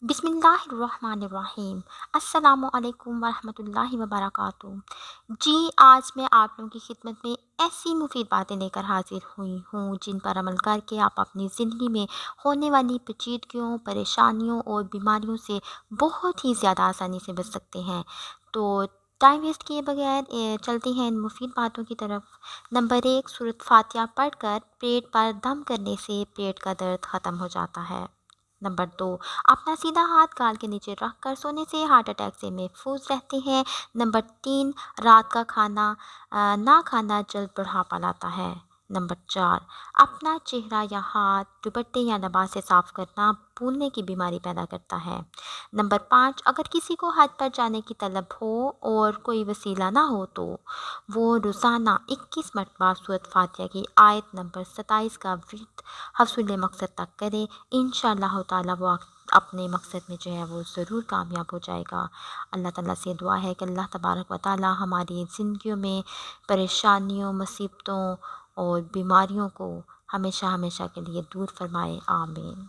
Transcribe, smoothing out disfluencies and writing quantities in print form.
बिस्मिल्लाहिर्रहमानिर्रहीम। अस्सलामु अलैकुम वरहमतुल्लाहि वबरकातुहू। जी, आज मैं आप लोगों की खिदमत में ऐसी मुफीद बातें लेकर हाजिर हुई हूँ जिन पर अमल करके आप अपनी ज़िंदगी में होने वाली पेचीदगियों, परेशानियों और बीमारियों से बहुत ही ज़्यादा आसानी से बच सकते हैं। तो टाइम वेस्ट किए बगैर चलते हैं इन मुफीद बातों की तरफ। नंबर 1, सूरत फातिहा पढ़कर पेट पर दम करने से पेट का दर्द ख़त्म हो जाता है। नंबर 2, अपना सीधा हाथ गाल के नीचे रख कर सोने से हार्ट अटैक से महफूज रहते हैं। नंबर 3, रात का खाना ना खाना जल्द बुढ़ापा लाता है। नंबर 4, अपना चेहरा या हाथ दुपट्टे या दवा से साफ करना भूलने की बीमारी पैदा करता है। नंबर 5, अगर किसी को हज पर जाने की तलब हो और कोई वसीला ना हो तो वो रोज़ाना 21 मरतबा सूरत फातिहा की आयत नंबर 27 का विर्द हसूल मकसद तक करे। इंशाअल्लाह ताला वो अपने मकसद में जो है वो ज़रूर कामयाब हो जाएगा। अल्लाह ताला से दुआ है कि अल्लाह तबारक व ताला हमारी ज़िंदगियों में परेशानियों, मुसीबतों और बीमारियों को हमेशा हमेशा के लिए दूर फरमाए। आमीन।